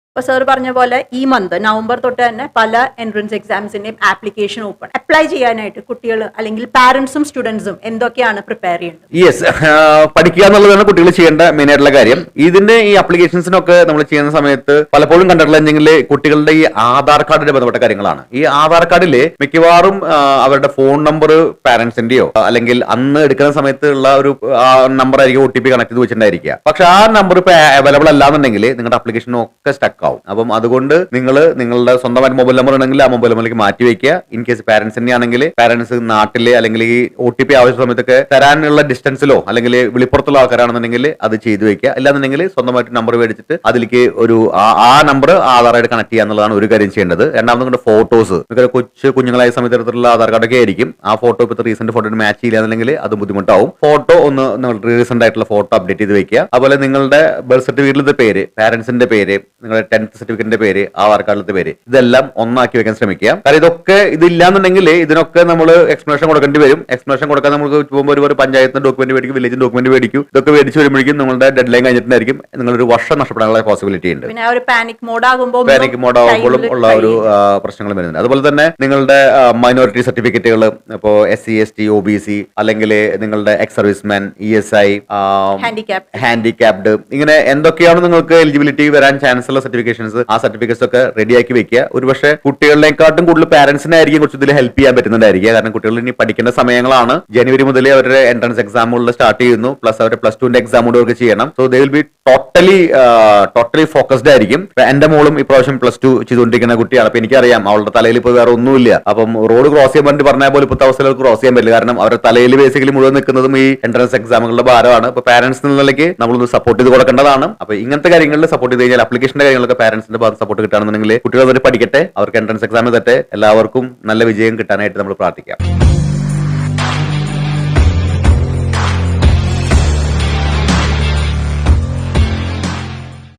ഇപ്പൊ സാർ പറഞ്ഞ പോലെ ഈ മന്ത് നവംബർ തൊട്ട് തന്നെ പല എൻട്രൻസ് എക്സാംസിന്റെയും ആപ്ലിക്കേഷൻ ഓപ്പൺ. അപ്ലൈ ചെയ്യാനായിട്ട് കുട്ടികൾ അല്ലെങ്കിൽ പാരന്റ്സും സ്റ്റുഡൻസും എന്തൊക്കെയാണ് പ്രിപ്പയർ ചെയ്യേണ്ടത്? യെസ്, പഠിക്കുക എന്നുള്ളതാണ് കുട്ടികൾ ചെയ്യേണ്ട മെയിൻ ആയിട്ടുള്ള കാര്യം. ഇതിന്റെ ഈ അപ്ലിക്കേഷൻസിനൊക്കെ നമ്മൾ ചെയ്യുന്ന സമയത്ത് പലപ്പോഴും കണ്ടിട്ടുള്ള കുട്ടികളുടെ ഈ ആധാർ കാർഡിന്റെ ബന്ധപ്പെട്ട കാര്യങ്ങളാണ്. ഈ ആധാർ കാർഡില് മിക്കവാറും അവരുടെ ഫോൺ നമ്പർ പാരന്റ്സിന്റെയോ അല്ലെങ്കിൽ അന്ന് എടുക്കുന്ന സമയത്ത് ഉള്ള ഒരു നമ്പർ ആയിരിക്കും OTP കണക്ട് ചെയ്ത് വെച്ചിട്ടുണ്ടായിരിക്കുക. പക്ഷെ ആ നമ്പർ ഇപ്പൊ അവൈലബിൾ അല്ലാന്നുണ്ടെങ്കിൽ നിങ്ങളുടെ അപ്ലിക്കേഷൻ ഒക്കെ സ്റ്റക്ക് ആവും. അപ്പം അതുകൊണ്ട് നിങ്ങൾ നിങ്ങളുടെ സ്വന്തമായിട്ട് മൊബൈൽ നമ്പർ ഉണ്ടെങ്കിൽ ആ മൊബൈൽ നമ്പറിലേക്ക് മാറ്റി വെക്കുക. ഇൻ കേസ് പാരന്റ്സിന്റെ ആണെങ്കിൽ പാരന്റ്സ് നാട്ടിലെ അല്ലെങ്കിൽ ഈ OTP ആവശ്യ സമയത്തൊക്കെ തരാനുള്ള ഡിസ്റ്റൻസിലോ അല്ലെങ്കിൽ വിളിപ്പുറത്തുള്ള ആൾക്കാരാണെന്നുണ്ടെങ്കിൽ അത് ചെയ്തു വെക്കുക. അല്ലാന്നുണ്ടെങ്കിൽ സ്വന്തമായിട്ട് നമ്പർ മേടിച്ചിട്ട് അതിലേക്ക് ഒരു ആ നമ്പർ ആധാറായിട്ട് കണക്ട് ചെയ്യുക എന്നുള്ളതാണ് ഒരു കാര്യം ചെയ്യേണ്ടത്. രണ്ടാമത് നിങ്ങളുടെ ഫോട്ടോസ്, കുഞ്ഞുങ്ങളായ സമയത്തുള്ള ആധാർ കാർഡൊക്കെ ആയിരിക്കും. ആ ഫോട്ടോ ഇപ്പോഴത്തെ റീസെന്റ് ഫോട്ടോ മാച്ച് ചെയ്യില്ലാന്നുണ്ടെങ്കിൽ അത് ബുദ്ധിമുട്ടാവും. ഫോട്ടോ ഒന്ന് റീസെന്റ് ആയിട്ടുള്ള ഫോട്ടോ അപ്ഡേറ്റ് ചെയ്ത് വെക്കുക. അതുപോലെ നിങ്ങളുടെ ബർത്ത് സർട്ടിഫിക്കറ്റിലെ പേര്, പാരന്റ്സിന്റെ പേര്, നിങ്ങളുടെ 10th സർട്ടിഫിക്കറ്റിന്റെ പേര്, ആധാർ കാർഡിലത്തെ പേര്, ഇതെല്ലാം ഒന്നാക്കി വെക്കാൻ ശ്രമിക്കുക. കാരണം ഇതൊക്കെ ഇതില്ലാന്നുണ്ടെങ്കിൽ ഇതിനൊക്കെ നമ്മൾ എക്സ്പ്ലനേഷൻ കൊടുക്കേണ്ടി വരും. എക്സ്പ്ലനേഷൻ കൊടുക്കാൻ നമുക്ക് പോകുമ്പോൾ ഒരു പഞ്ചായത്തിന്റെ ഡോക്യുമെന്റ് മേടിക്കും, വില്ലേജ് ഡോക്യുമെന്റ് മേടിക്കും. ഇതൊക്കെ മേടിച്ച് വരുമ്പോഴേക്കും നിങ്ങളുടെ ഡെഡ് ലൈൻ കഴിഞ്ഞിട്ടുണ്ടായിരിക്കും. നിങ്ങളൊരു വർഷം നഷ്ടപ്പെടാനുള്ള പോസിബിലിറ്റി ഉണ്ട്. പാനിക് മോഡ് ആകുമ്പോഴും ഉള്ള ഒരു പ്രശ്നങ്ങൾ വരുന്നുണ്ട്. അതുപോലെ തന്നെ നിങ്ങളുടെ മൈനോറിറ്റി സർട്ടിഫിക്കറ്റുകൾ, ഇപ്പോൾ SC ST OBC അല്ലെങ്കിൽ നിങ്ങളുടെ എക്സ് സർവീസ്മാൻ, ESI, ഹാൻഡിക്യാപ്ഡ്, ഇങ്ങനെ എന്തൊക്കെയാണ് നിങ്ങൾക്ക് എലിജിബിലിറ്റി വരാൻ ചാൻസ് ഉള്ള സർട്ടിഫിക്കേഷൻസ്, ആ സർട്ടിഫിക്കറ്റ്സ് ഒക്കെ റെഡിയാക്കി വെക്കുക. ഒരുപക്ഷെ കുട്ടികളിനെക്കാട്ടും കൂടുതൽ പാരന്റ്സിനായിരിക്കും കുറച്ച് ഇതിൽ ഹെൽപ്പ് ചെയ്യാൻ പറ്റുന്നുണ്ടായിരിക്കുക. കാരണം കുട്ടികൾ ഇനി പഠിക്കേണ്ട സമയങ്ങളാണ്. ജനുവരി മുതൽ അവരുടെ എൻട്രൻസ് എക്സാമുകളിൽ സ്റ്റാർട്ട് ചെയ്യുന്നു. പ്ലസ് അവരുടെ +2 എക്സാം കൂടെ അവർക്ക് ചെയ്യണം. So they will be totally focused ആയിരിക്കും. എന്റെ മോളും ഇപ്രാവശ്യം +2 ചെയ്തുകൊണ്ടിരിക്കുന്ന കുട്ടിയാണ്. അപ്പൊ എനിക്കറിയാം അവളുടെ തലയിൽ ഇപ്പോൾ വേറെ ഒന്നുമില്ല. അപ്പം റോഡ് ക്രോസ് ചെയ്യാൻ വേണ്ടി പറഞ്ഞാൽ പോലും ഇപ്പോഴത്തെ അവസ്ഥയിൽ ക്രോസ് ചെയ്യാൻ പറ്റില്ല. കാരണം അവരുടെ തലയിൽ ബേസിക്കലി മുഴുവൻ നിൽക്കുന്നതും ഈ എൻട്രൻസ് എക്സാമുകളുടെ ഭാരമാണ്. ഇപ്പൊ പാരന്റ്സ് നിലയ്ക്ക് നമ്മളൊന്ന് സപ്പോർട്ട് ചെയ്ത് കൊടുക്കേണ്ടതാണ്. അപ്പൊ ഇങ്ങനത്തെ കാര്യങ്ങളിൽ സപ്പോർട്ട് ചെയ്ത് കഴിഞ്ഞാൽ അപ്ലിക്കേഷന്റെ കാര്യങ്ങളൊക്കെ പാരന്റ്സിന്റെ ഭാഗത്ത് സപ്പോർട്ട് കിട്ടുകയാണെന്നുണ്ടെങ്കിൽ കുട്ടികൾ അവർ പഠിക്കട്ടെ, അവർക്ക് എൻട്രൻസ് എക്സാമിൽ തട്ടെ, എല്ലാവർക്കും നല്ല വിജയം കിട്ടാനായിട്ട് നമ്മൾ പ്രാർത്ഥിക്കാം.